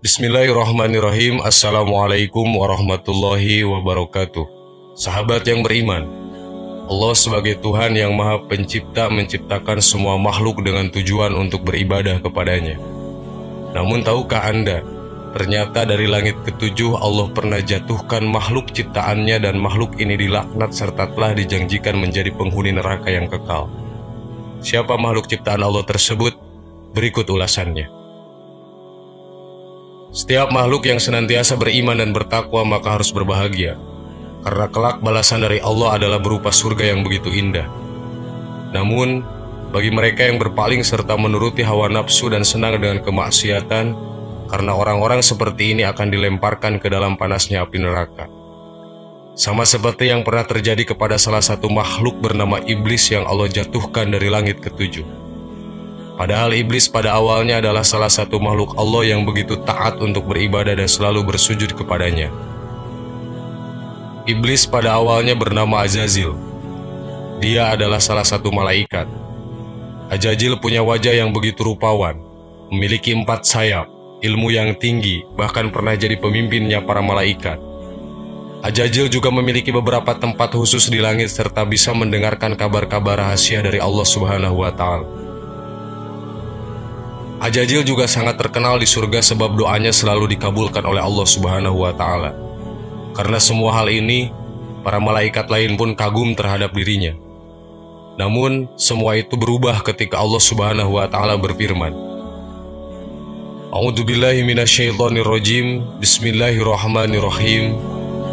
Bismillahirrahmanirrahim. Assalamualaikum warahmatullahi wabarakatuh. Sahabat yang beriman, Allah sebagai Tuhan yang Maha Pencipta menciptakan semua makhluk dengan tujuan untuk beribadah kepadanya. Namun tahukah Anda, ternyata dari langit ketujuh Allah pernah jatuhkan makhluk ciptaannya dan makhluk ini dilaknat serta telah dijanjikan menjadi penghuni neraka yang kekal. Siapa makhluk ciptaan Allah tersebut? Berikut ulasannya. Setiap makhluk yang senantiasa beriman dan bertakwa maka harus berbahagia, karena kelak balasan dari Allah adalah berupa surga yang begitu indah. Namun, bagi mereka yang berpaling serta menuruti hawa nafsu dan senang dengan kemaksiatan, karena orang-orang seperti ini akan dilemparkan ke dalam panasnya api neraka. Sama seperti yang pernah terjadi kepada salah satu makhluk bernama Iblis yang Allah jatuhkan dari langit ketujuh. Padahal iblis pada awalnya adalah salah satu makhluk Allah yang begitu taat untuk beribadah dan selalu bersujud kepadanya. Iblis pada awalnya bernama Azazil. Dia adalah salah satu malaikat. Azazil punya wajah yang begitu rupawan, memiliki 4 sayap, ilmu yang tinggi, bahkan pernah jadi pemimpinnya para malaikat. Azazil juga memiliki beberapa tempat khusus di langit serta bisa mendengarkan kabar-kabar rahasia dari Allah Subhanahu wa Ta'ala. Azazil juga sangat terkenal di surga sebab doanya selalu dikabulkan oleh Allah Subhanahu wa Ta'ala. Karena semua hal ini, para malaikat lain pun kagum terhadap dirinya. Namun, semua itu berubah ketika Allah Subhanahu wa Ta'ala berfirman, A'udzubillahi minasyaitonirrajim. Bismillahirrahmanirrahim.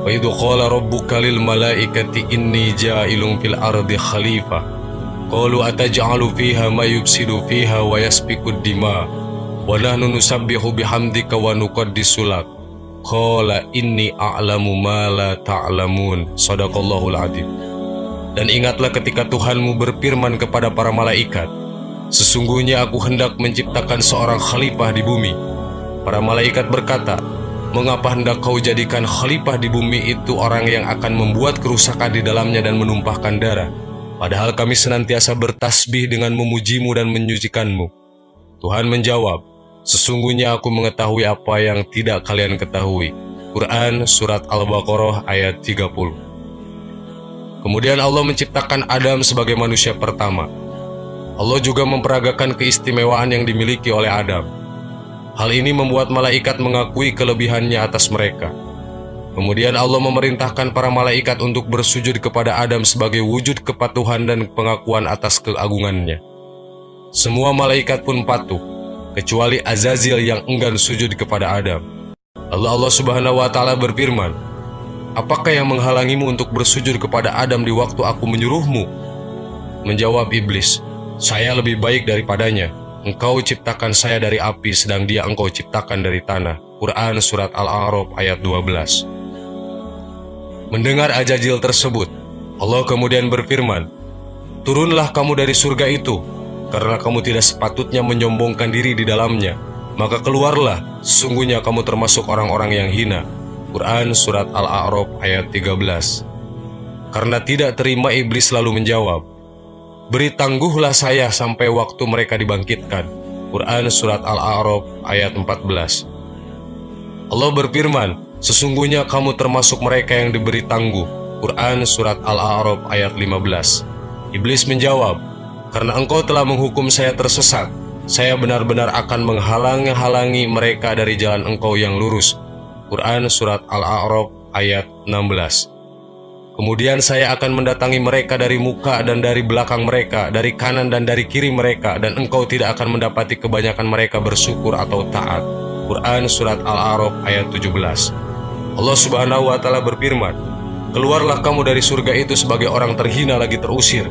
Wa idzu qala rabbuka lil malaikati inni ja'ilun fil ardi khalifah. Qalu ataj'alu fiha ma yufsidu fiha wa yasfiku dima wa nahnu nusabbihu bihamdika wa nuqaddisu lak. Qala inni a'lamu ma la ta'lamun. Shadaqallahul adzim. Dan ingatlah ketika Tuhanmu berfirman kepada para malaikat, sesungguhnya aku hendak menciptakan seorang khalifah di bumi. Para malaikat berkata, mengapa hendak kau jadikan khalifah di bumi itu orang yang akan membuat kerusakan di dalamnya dan menumpahkan darah? Padahal kami senantiasa bertasbih dengan memujimu dan menyucikanmu. Tuhan menjawab, sesungguhnya aku mengetahui apa yang tidak kalian ketahui. Quran Surat Al-Baqarah ayat 30. Kemudian Allah menciptakan Adam sebagai manusia pertama. Allah juga memperagakan keistimewaan yang dimiliki oleh Adam. Hal ini membuat malaikat mengakui kelebihannya atas mereka. Kemudian Allah memerintahkan para malaikat untuk bersujud kepada Adam sebagai wujud kepatuhan dan pengakuan atas keagungannya. Semua malaikat pun patuh, kecuali Azazil yang enggan sujud kepada Adam. Lalu Allah Subhanahu wa Ta'ala berfirman, apakah yang menghalangimu untuk bersujud kepada Adam di waktu aku menyuruhmu? Menjawab iblis, saya lebih baik daripadanya. Engkau ciptakan saya dari api, sedang dia engkau ciptakan dari tanah. Quran Surat Al-A'raf ayat 12. Mendengar Azazil tersebut, Allah kemudian berfirman, turunlah kamu dari surga itu, karena kamu tidak sepatutnya menyombongkan diri di dalamnya. Maka keluarlah, sesungguhnya kamu termasuk orang-orang yang hina. Quran Surat Al-A'raf ayat 13. Karena tidak terima, iblis lalu menjawab, beri tangguhlah saya sampai waktu mereka dibangkitkan. Quran Surat Al-A'raf ayat 14. Allah berfirman, sesungguhnya kamu termasuk mereka yang diberi tangguh. Quran Surat Al-A'raf ayat 15. Iblis menjawab, karena engkau telah menghukum saya tersesat, saya benar-benar akan menghalangi mereka dari jalan engkau yang lurus. Quran Surat Al-A'raf ayat 16. Kemudian saya akan mendatangi mereka dari muka dan dari belakang mereka, dari kanan dan dari kiri mereka, dan engkau tidak akan mendapati kebanyakan mereka bersyukur atau taat. Quran Surat Al-A'raf ayat 17. Allah Subhanahu wa Ta'ala berfirman, keluarlah kamu dari surga itu sebagai orang terhina lagi terusir.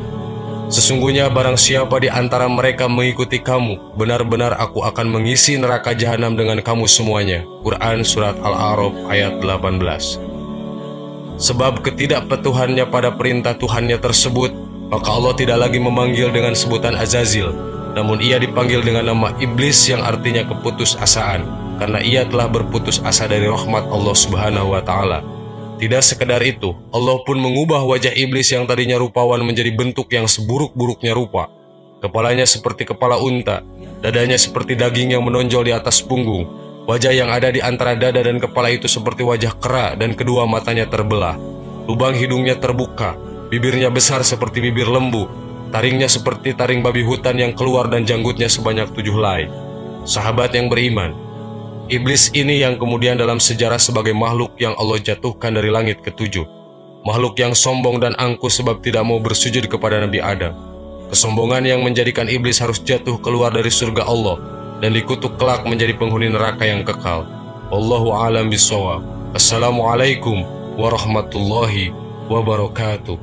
Sesungguhnya barang siapa di antara mereka mengikuti kamu, benar-benar aku akan mengisi neraka jahanam dengan kamu semuanya. Quran Surat Al-A'raf ayat 18. Sebab ketidakpatuhannya pada perintah Tuhannya tersebut, maka Allah tidak lagi memanggil dengan sebutan Azazil, namun ia dipanggil dengan nama Iblis yang artinya keputusasaan, karena ia telah berputus asa dari rahmat Allah Subhanahu wa Ta'ala. Tidak sekedar itu, Allah pun mengubah wajah iblis yang tadinya rupawan menjadi bentuk yang seburuk-buruknya rupa. Kepalanya seperti kepala unta, dadanya seperti daging yang menonjol di atas punggung, Wajah yang ada di antara dada dan kepala itu seperti wajah kera dan kedua matanya terbelah. Lubang hidungnya terbuka, bibirnya besar seperti bibir lembu, taringnya seperti taring babi hutan yang keluar dan janggutnya sebanyak 7 helai. Sahabat yang beriman, iblis ini yang kemudian dalam sejarah sebagai makhluk yang Allah jatuhkan dari langit ke-7. Makhluk yang sombong dan angkuh sebab tidak mau bersujud kepada Nabi Adam. Kesombongan yang menjadikan iblis harus jatuh keluar dari surga Allah dan dikutuk kelak menjadi penghuni neraka yang kekal. Wallahu a'lam bishawab. Assalamualaikum warahmatullahi wabarakatuh.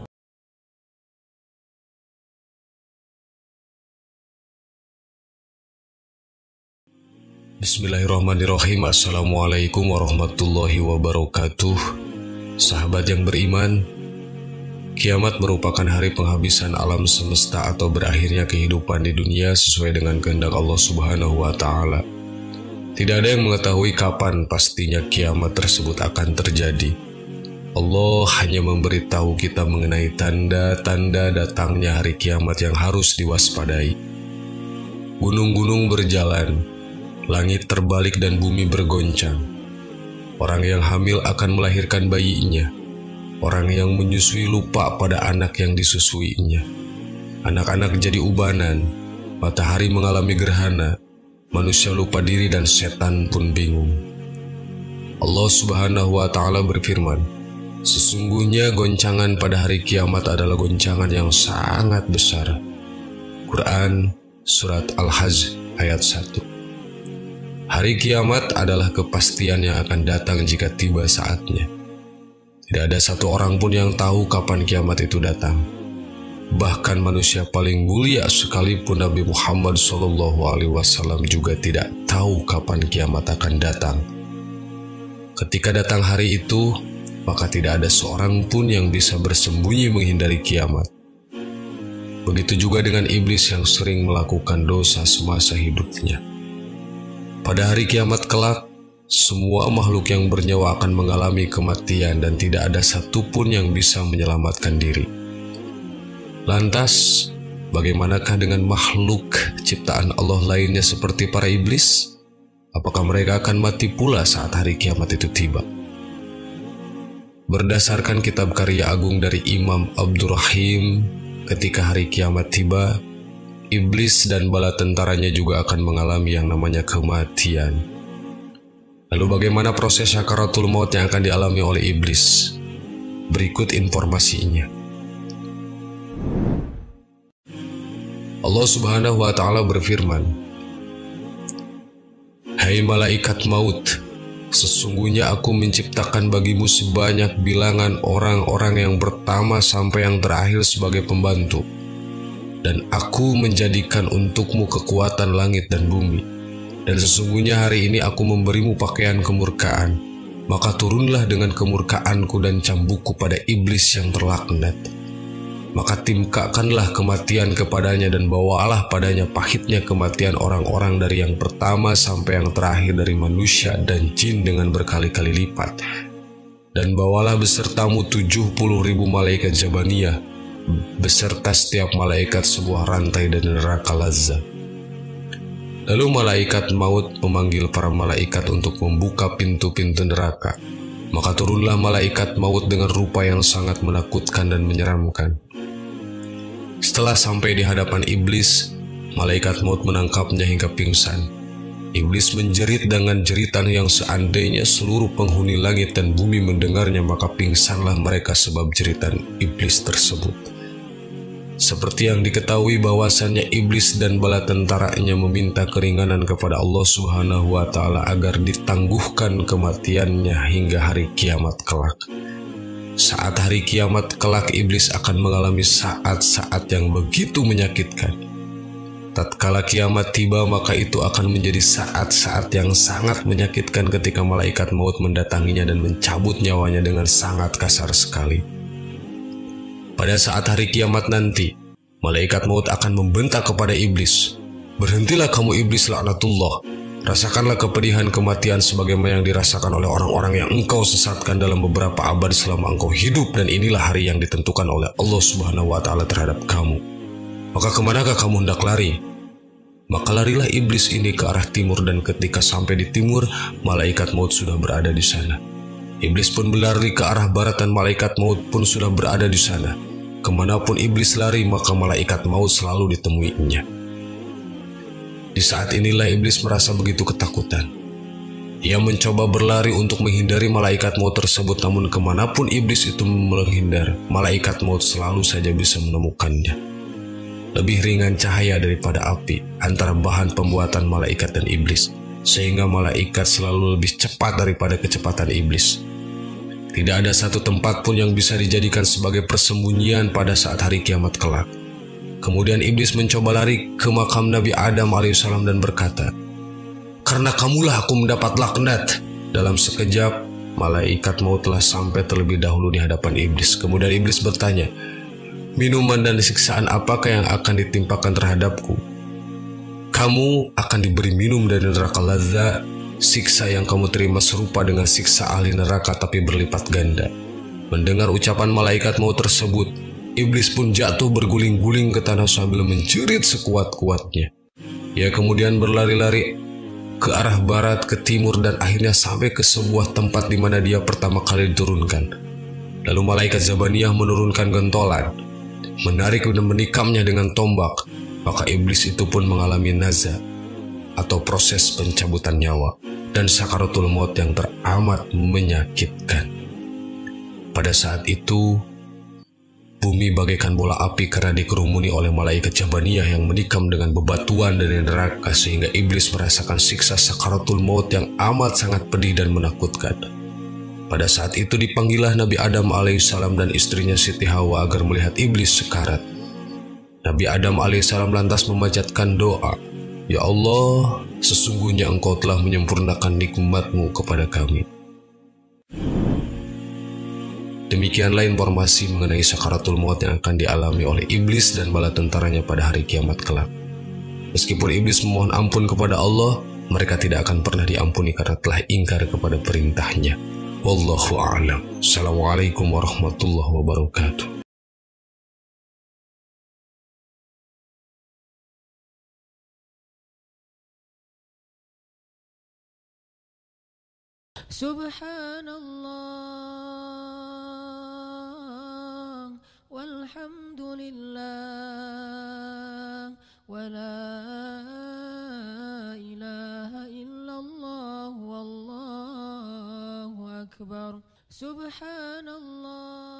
Bismillahirrahmanirrahim. Assalamualaikum warahmatullahi wabarakatuh. Sahabat yang beriman, kiamat merupakan hari penghabisan alam semesta atau berakhirnya kehidupan di dunia sesuai dengan kehendak Allah Subhanahu wa Ta'ala. Tidak ada yang mengetahui kapan pastinya kiamat tersebut akan terjadi. Allah hanya memberitahu kita mengenai tanda-tanda datangnya hari kiamat yang harus diwaspadai. Gunung-gunung berjalan, langit terbalik dan bumi bergoncang. Orang yang hamil akan melahirkan bayinya. Orang yang menyusui lupa pada anak yang disusuinya. Anak-anak jadi ubanan. Matahari mengalami gerhana. Manusia lupa diri dan setan pun bingung. Allah Subhanahu wa Ta'ala berfirman, sesungguhnya goncangan pada hari kiamat adalah goncangan yang sangat besar. Quran Surat Al-Hajj ayat 1. Hari kiamat adalah kepastian yang akan datang jika tiba saatnya. Tidak ada satu orang pun yang tahu kapan kiamat itu datang. Bahkan manusia paling mulia sekalipun Nabi Muhammad SAW juga tidak tahu kapan kiamat akan datang. Ketika datang hari itu, maka tidak ada seorang pun yang bisa bersembunyi menghindari kiamat. Begitu juga dengan iblis yang sering melakukan dosa semasa hidupnya. Pada hari kiamat kelak, semua makhluk yang bernyawa akan mengalami kematian dan tidak ada satupun yang bisa menyelamatkan diri. Lantas, bagaimanakah dengan makhluk ciptaan Allah lainnya seperti para iblis? Apakah mereka akan mati pula saat hari kiamat itu tiba? Berdasarkan kitab karya agung dari Imam Abdurrahim, ketika hari kiamat tiba, iblis dan bala tentaranya juga akan mengalami yang namanya kematian. Lalu bagaimana proses sakaratul maut yang akan dialami oleh iblis? Berikut informasinya. Allah Subhanahu wa Ta'ala berfirman, hai malaikat maut, sesungguhnya aku menciptakan bagimu sebanyak bilangan orang-orang yang pertama sampai yang terakhir sebagai pembantu. Dan aku menjadikan untukmu kekuatan langit dan bumi. Dan sesungguhnya hari ini aku memberimu pakaian kemurkaan. Maka turunlah dengan kemurkaanku dan cambukku pada iblis yang terlaknat. Maka timpakanlah kematian kepadanya dan bawalah padanya pahitnya kematian orang-orang dari yang pertama sampai yang terakhir dari manusia dan jin dengan berkali-kali lipat. Dan bawalah besertamu 70.000 malaikat Jabaniyah, beserta setiap malaikat sebuah rantai dari neraka lazza. Lalu malaikat maut memanggil para malaikat untuk membuka pintu-pintu neraka. Maka turunlah malaikat maut dengan rupa yang sangat menakutkan dan menyeramkan. Setelah sampai di hadapan iblis, malaikat maut menangkapnya hingga pingsan. Iblis menjerit dengan jeritan yang seandainya seluruh penghuni langit dan bumi mendengarnya, maka pingsanlah mereka sebab jeritan iblis tersebut. Seperti yang diketahui bahwasannya iblis dan bala tentaranya meminta keringanan kepada Allah Subhanahu wa Ta'ala agar ditangguhkan kematiannya hingga hari kiamat kelak. Saat hari kiamat kelak, iblis akan mengalami saat-saat yang begitu menyakitkan. Tatkala kiamat tiba, maka itu akan menjadi saat-saat yang sangat menyakitkan ketika malaikat maut mendatanginya dan mencabut nyawanya dengan sangat kasar sekali. Pada saat hari kiamat nanti, malaikat maut akan membentak kepada iblis, berhentilah kamu iblis laknatullah, rasakanlah kepedihan kematian sebagaimana yang dirasakan oleh orang-orang yang engkau sesatkan dalam beberapa abad selama engkau hidup, dan inilah hari yang ditentukan oleh Allah Subhanahu wa Ta'ala terhadap kamu. Maka kemanakah kamu hendak lari? Maka larilah iblis ini ke arah timur, dan ketika sampai di timur, malaikat maut sudah berada di sana. Iblis pun berlari ke arah barat dan malaikat maut pun sudah berada di sana. Kemanapun iblis lari, maka malaikat maut selalu ditemuinya. Di saat inilah iblis merasa begitu ketakutan. Ia mencoba berlari untuk menghindari malaikat maut tersebut, namun kemanapun iblis itu menghindar, malaikat maut selalu saja bisa menemukannya. Lebih ringan cahaya daripada api antara bahan pembuatan malaikat dan iblis, sehingga malaikat selalu lebih cepat daripada kecepatan iblis. Tidak ada satu tempat pun yang bisa dijadikan sebagai persembunyian pada saat hari kiamat kelak. Kemudian iblis mencoba lari ke makam Nabi Adam alaihissalam dan berkata, "Karena kamulah aku mendapat laknat." Dalam sekejap, malaikat maut telah sampai terlebih dahulu di hadapan iblis. Kemudian iblis bertanya, "Minuman dan siksaan apakah yang akan ditimpakan terhadapku?" "Kamu akan diberi minum dari neraka lazza. Siksa yang kamu terima serupa dengan siksa ahli neraka, tapi berlipat ganda." Mendengar ucapan malaikat maut tersebut, iblis pun jatuh berguling-guling ke tanah sambil menjerit sekuat-kuatnya. Ia kemudian berlari-lari ke arah barat, ke timur, dan akhirnya sampai ke sebuah tempat di mana dia pertama kali diturunkan. Lalu malaikat Zabaniyah menurunkan gentolan, menarik dan menikamnya dengan tombak. Maka iblis itu pun mengalami naza atau proses pencabutan nyawa dan sakaratul maut yang teramat menyakitkan. Pada saat itu, bumi bagaikan bola api karena dikerumuni oleh malaikat Jabaniyah yang menikam dengan bebatuan dari neraka, sehingga iblis merasakan siksa sakaratul maut yang amat sangat pedih dan menakutkan. Pada saat itu dipanggillah Nabi Adam alaihissalam dan istrinya Siti Hawa agar melihat iblis sekarat. Nabi Adam alaihissalam lantas memanjatkan doa, "Ya Allah, sesungguhnya Engkau telah menyempurnakan nikmat-Mu kepada kami." Demikianlah informasi mengenai sakaratul maut yang akan dialami oleh iblis dan bala tentaranya pada hari kiamat kelak. Meskipun iblis memohon ampun kepada Allah, mereka tidak akan pernah diampuni karena telah ingkar kepada perintahnya. Wallahu a'lam. Assalamualaikum warahmatullahi wabarakatuh. Subhanallah walhamdulillah wa la ilaha illallah wallahu akbar. Subhanallah